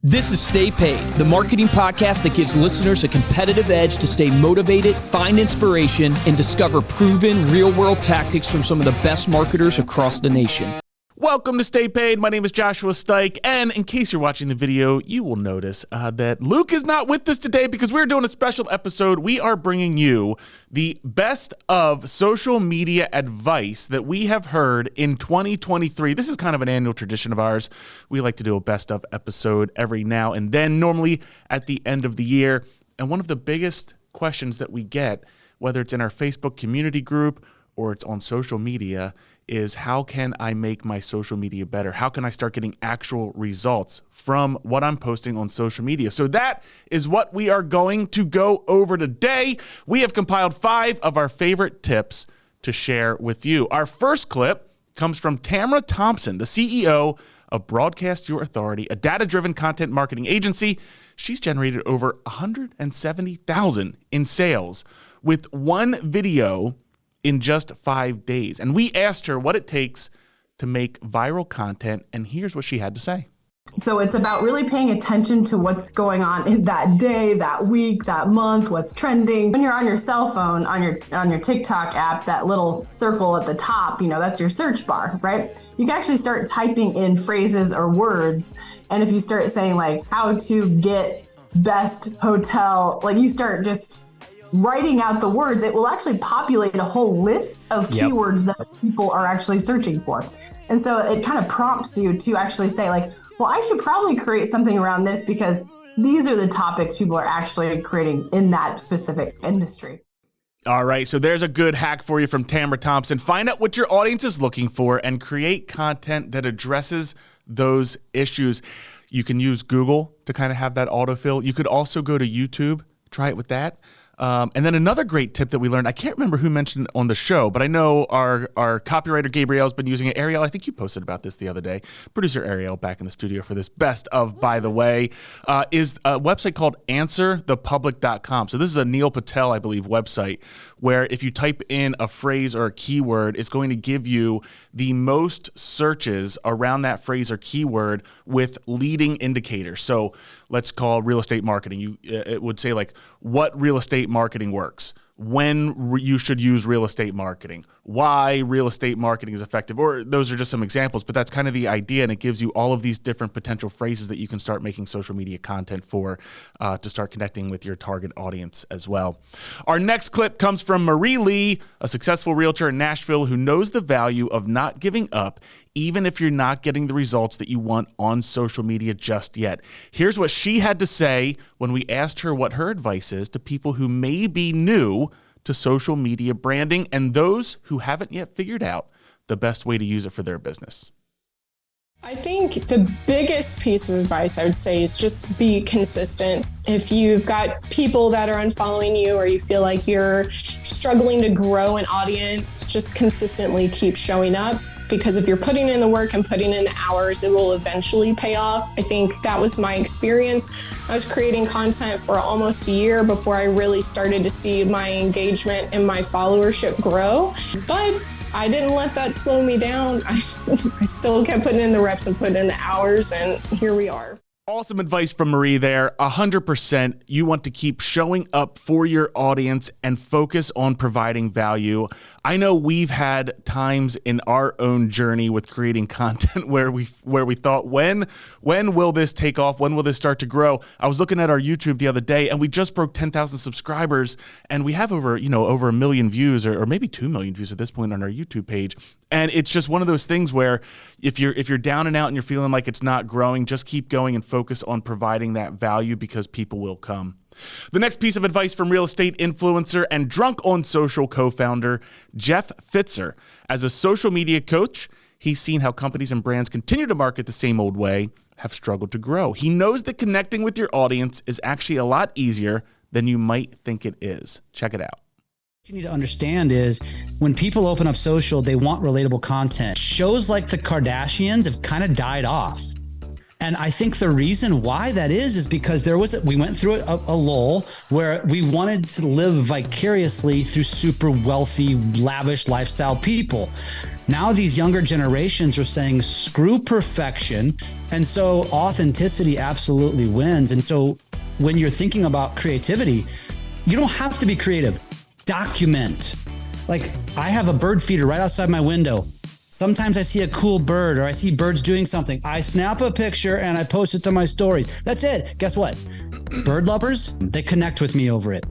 This is Stay Paid, the marketing podcast that gives listeners a competitive edge to stay motivated, find inspiration, and discover proven real-world tactics from some of the best marketers across the nation. Welcome to Stay Paid. My name is Joshua Stike, and in case you're watching the video, you will notice that Luke is not with us today because we're doing a special episode. We are bringing you the best of social media advice that we have heard in 2023. This is kind of an annual tradition of ours. We like to do a best of episode every now and then, normally at the end of the year. And one of the biggest questions that we get, whether it's in our Facebook community group or it's on social media, is how can I make my social media better? How can I start getting actual results from what I'm posting on social media? So that is what we are going to go over today. We have compiled 5 of our favorite tips to share with you. Our first clip comes from Tamara Thompson, the CEO of Broadcast Your Authority, a data-driven content marketing agency. She's generated over $170,000 in sales with one video in just 5 days. And we asked her what it takes to make viral content, and here's what she had to say. So it's about really paying attention to what's going on in that day, that week, that month, what's trending. When you're on your cell phone, on your TikTok app, that little circle at the top, that's your search bar, right? You can actually start typing in phrases or words. And if you start saying like how to get best hotel, like you start just writing out the words, it will actually populate a whole list of keywords that people are actually searching for. And so it kind of prompts you to actually say like, well, I should probably create something around this because these are the topics people are actually creating in that specific industry. All right, so there's a good hack for you from Tamara Thompson. Find out what your audience is looking for and create content that addresses those issues. You can use Google to kind of have that autofill. You could also go to YouTube, try it with that. And then another great tip that we learned, I can't remember who mentioned it on the show, but I know our copywriter Gabrielle's been using it. Ariel, I think you posted about this the other day. Producer Ariel back in the studio for this best of, by the way, is a website called answerthepublic.com. So this is a Neil Patel, I believe, website where if you type in a phrase or a keyword, it's going to give you the most searches around that phrase or keyword with leading indicators. So let's call real estate marketing. It would say like what real estate marketing works, when you should use real estate marketing, why real estate marketing is effective, or those are just some examples, but that's kind of the idea, and it gives you all of these different potential phrases that you can start making social media content for to start connecting with your target audience as well. Our next clip comes from Marie Lee, a successful realtor in Nashville who knows the value of not giving up even if you're not getting the results that you want on social media just yet. Here's what she had to say when we asked her what her advice is to people who may be new to social media branding and those who haven't yet figured out the best way to use it for their business. I think the biggest piece of advice I would say is just be consistent. If you've got people that are unfollowing you or you feel like you're struggling to grow an audience, just consistently keep showing up. Because if you're putting in the work and putting in the hours, it will eventually pay off. I think that was my experience. I was creating content for almost a year before I really started to see my engagement and my followership grow. But I didn't let that slow me down. I still kept putting in the reps and putting in the hours, and here we are. Awesome advice from Marie there. 100%. You want to keep showing up for your audience and focus on providing value. I know we've had times in our own journey with creating content where we thought, when will this take off? When will this start to grow? I was looking at our YouTube the other day and we just broke 10,000 subscribers and we have over 1 million views or maybe 2 million views at this point on our YouTube page. And it's just one of those things where if you're down and out and you're feeling like it's not growing, just keep going and focus on providing that value because people will come. The next piece of advice from real estate influencer and Drunk on Social co-founder Jeff Pfitzer. As a social media coach, he's seen how companies and brands continue to market the same old way have struggled to grow. He knows that connecting with your audience is actually a lot easier than you might think it is. Check it out. What you need to understand is when people open up social, they want relatable content. Shows like the Kardashians have kind of died off. And I think the reason why that is because we went through a lull where we wanted to live vicariously through super wealthy, lavish lifestyle people. Now these younger generations are saying, screw perfection. And so authenticity absolutely wins. And so when you're thinking about creativity, you don't have to be creative. Document. Like, I have a bird feeder right outside my window. Sometimes I see a cool bird or I see birds doing something. I snap a picture and I post it to my stories. That's it. Guess what? Bird lovers, they connect with me over it.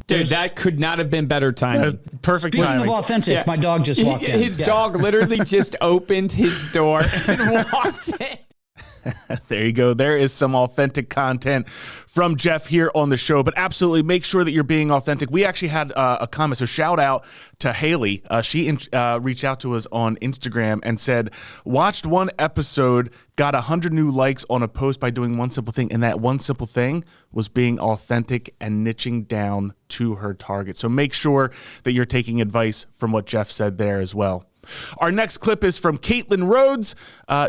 Dude, that could not have been better timing. Perfect Speaking timing. of authentic, my dog just walked in. His dog literally just opened his door and walked in. There you go. There is some authentic content from Jeff here on the show, but absolutely make sure that you're being authentic. We actually had a comment, so shout out to Haley. She reached out to us on Instagram and said, watched one episode, got 100 new likes on a post by doing one simple thing, and that one simple thing was being authentic and niching down to her target. So make sure that you're taking advice from what Jeff said there as well. Our next clip is from Katelyn Rhoades.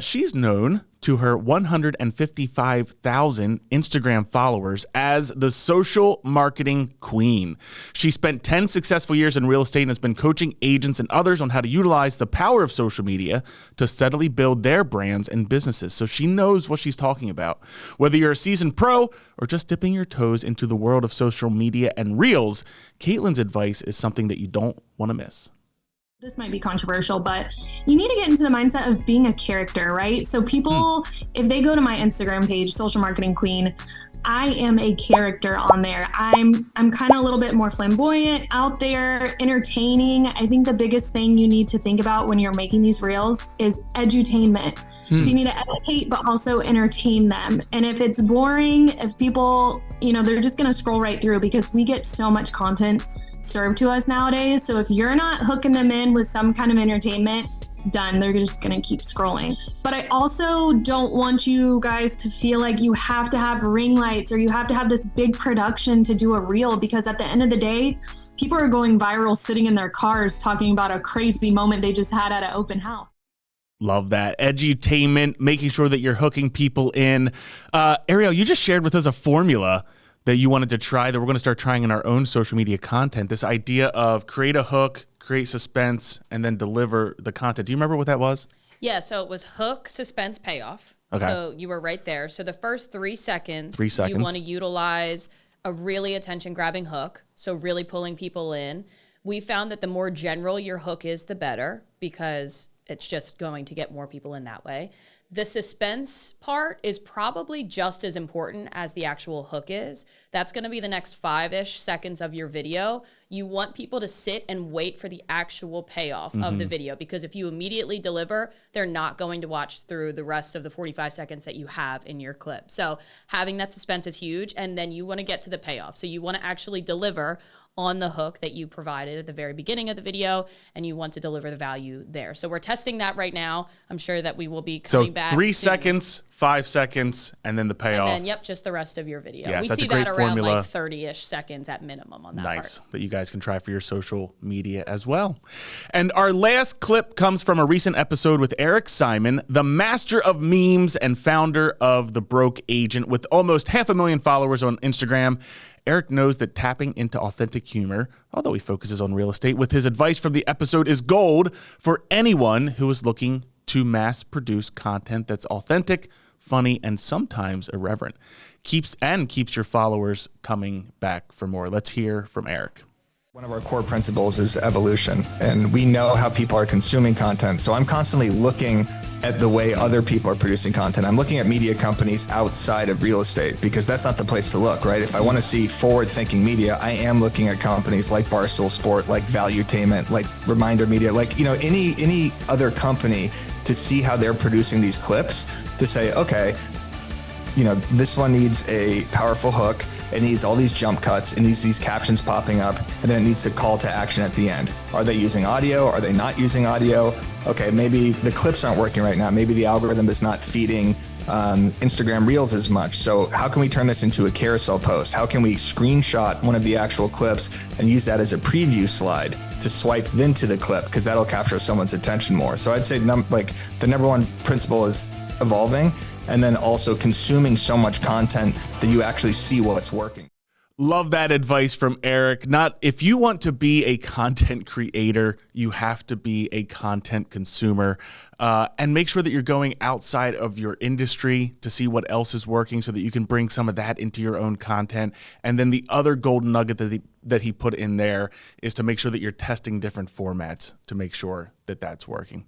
She's known to her 155,000 Instagram followers as the social marketing queen. She spent 10 successful years in real estate and has been coaching agents and others on how to utilize the power of social media to steadily build their brands and businesses. So she knows what she's talking about. Whether you're a seasoned pro or just dipping your toes into the world of social media and reels, Katelyn's advice is something that you don't want to miss. This might be controversial, but you need to get into the mindset of being a character, right? So people, if they go to my Instagram page, Social Marketing Queen, I am a character on there. I'm kind of a little bit more flamboyant, out there, entertaining. I think the biggest thing you need to think about when you're making these reels is edutainment. So you need to educate, but also entertain them. And if it's boring, if people, they're just going to scroll right through because we get so much content served to us nowadays. So if you're not hooking them in with some kind of entertainment, done. They're just going to keep scrolling. But I also don't want you guys to feel like you have to have ring lights or you have to have this big production to do a reel, because at the end of the day, people are going viral sitting in their cars talking about a crazy moment they just had at an open house. Love that. Edutainment, making sure that you're hooking people in. Ariel, you just shared with us a formula that you wanted to try that we're going to start trying in our own social media content. This idea of create a hook, create suspense, and then deliver the content. Do you remember what that was? Yeah, so it was hook, suspense, payoff. Okay. So you were right there. So the first 3 seconds, you want to utilize a really attention-grabbing hook, so really pulling people in. We found that the more general your hook is, the better, because it's just going to get more people in that way. The suspense part is probably just as important as the actual hook is. That's going to be the next 5-ish seconds of your video. You want people to sit and wait for the actual payoff of the video, because if you immediately deliver, they're not going to watch through the rest of the 45 seconds that you have in your clip. So having that suspense is huge, and then you want to get to the payoff. So you want to actually deliver on the hook that you provided at the very beginning of the video, and you want to deliver the value there. So we're testing that right now. I'm sure that we will be coming back. 3 seconds, 5 seconds, and then the payoff. And then, just the rest of your video. Yes, we that's see a great that around formula. like 30-ish seconds at minimum on that part. Nice, that you guys can try for your social media as well. And our last clip comes from a recent episode with Eric Simon, the master of memes and founder of The Broke Agent. With almost 500,000 followers on Instagram, Eric knows that tapping into authentic humor, although he focuses on real estate, with his advice from the episode is gold for anyone who is looking to mass produce content that's authentic, funny, and sometimes irreverent. Keeps your followers coming back for more. Let's hear from Eric. One of our core principles is evolution, and we know how people are consuming content. So I'm constantly looking at the way other people are producing content. I'm looking at media companies outside of real estate, because that's not the place to look, right? If I want to see forward-thinking media, I am looking at companies like Barstool Sport, like Valuetainment, like Reminder Media, like, any other company, to see how they're producing these clips, to say, okay, this one needs a powerful hook. It needs all these jump cuts. It needs these captions popping up, and then it needs a call to action at the end. Are they using audio? Are they not using audio? Okay, maybe the clips aren't working right now. Maybe the algorithm is not feeding Instagram Reels as much. So how can we turn this into a carousel post? How can we screenshot one of the actual clips and use that as a preview slide to swipe then to the clip? Because that'll capture someone's attention more. So I'd say the number one principle is evolving. and then also consuming so much content that you actually see what's working. Love that advice from Eric. If you want to be a content creator, you have to be a content consumer, and make sure that you're going outside of your industry to see what else is working so that you can bring some of that into your own content. And then the other golden nugget that he put in there is to make sure that you're testing different formats to make sure that that's working.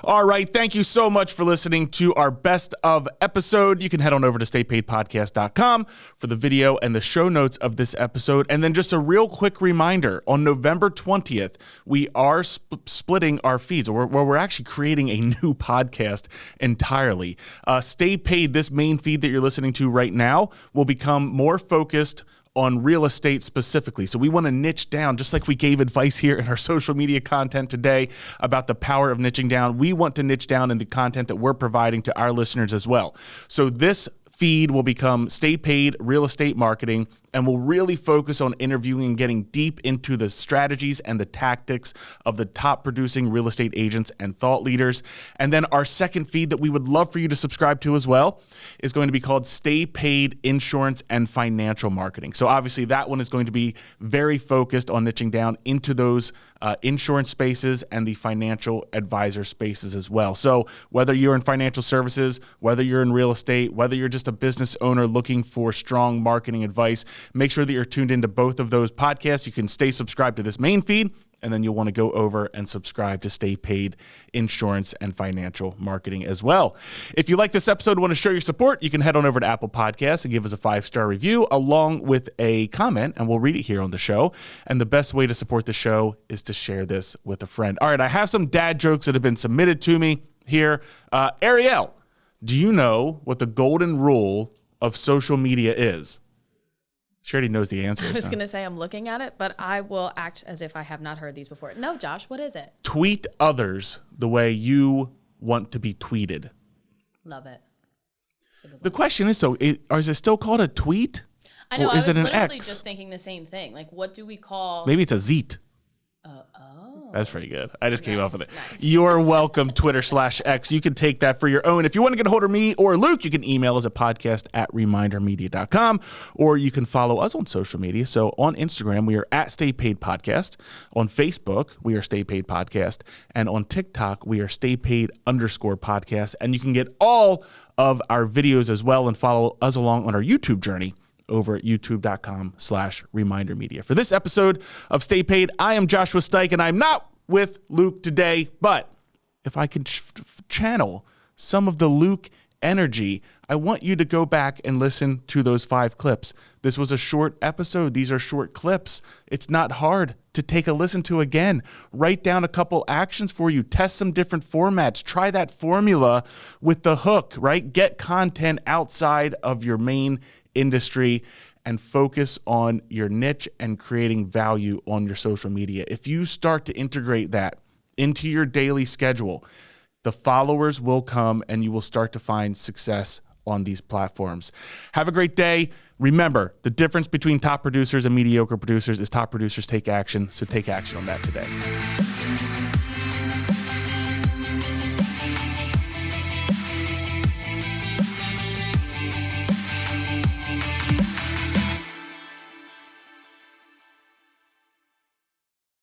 All right. Thank you so much for listening to our best of episode. You can head on over to staypaidpodcast.com for the video and the show notes of this episode. And then just a real quick reminder, on November 20th, we are splitting our feeds, where we're actually creating a new podcast entirely. Stay Paid, this main feed that you're listening to right now, will become more focused on real estate specifically. So we want to niche down, just like we gave advice here in our social media content today about the power of niching down. We want to niche down in the content that we're providing to our listeners as well. So this feed will become Stay Paid Real Estate Marketing, and we'll really focus on interviewing and getting deep into the strategies and the tactics of the top producing real estate agents and thought leaders. And then our second feed that we would love for you to subscribe to as well is going to be called Stay Paid Insurance and Financial Marketing. So obviously that one is going to be very focused on niching down into those insurance spaces and the financial advisor spaces as well. So whether you're in financial services, whether you're in real estate, whether you're just a business owner looking for strong marketing advice, make sure that you're tuned into both of those podcasts. You can stay subscribed to this main feed, and then you'll want to go over and subscribe to Stay Paid Insurance and Financial Marketing as well. If you like this episode and want to show your support, you can head on over to Apple Podcasts and give us a 5-star review along with a comment, and we'll read it here on the show. And the best way to support the show is to share this with a friend. All right, I have some dad jokes that have been submitted to me here. Ariel, do you know what the golden rule of social media is? She already knows the answer. I was going to say I'm looking at it, but I will act as if I have not heard these before. No, Josh, what is it? Tweet others the way you want to be tweeted. Love it. The question is, though, is it still called a tweet? I know, or I is was it an literally X? just thinking the same thing. Like, what do we call... Maybe it's a Zeet. That's pretty good. I just came up with it. Nice. You're welcome, Twitter/X. You can take that for your own. If you want to get a hold of me or Luke, you can email us at podcast@remindermedia.com, or you can follow us on social media. So on Instagram, we are at Stay Paid Podcast. On Facebook, we are Stay Paid Podcast. And on TikTok, we are Stay Paid_podcast. And you can get all of our videos as well and follow us along on our YouTube journey over at youtube.com/remindermedia. For this episode of Stay Paid, I am Joshua Stike, and I'm not with Luke today, but if I can channel some of the Luke energy, I want you to go back and listen to those 5 clips. This was a short episode. These are short clips. It's not hard to take a listen to again. Write down a couple actions for you. Test some different formats. Try that formula with the hook, right? Get content outside of your main industry and focus on your niche and creating value on your social media. If you start to integrate that into your daily schedule, the followers will come and you will start to find success on these platforms. Have a great day. Remember, the difference between top producers and mediocre producers is top producers take action. So take action on that today.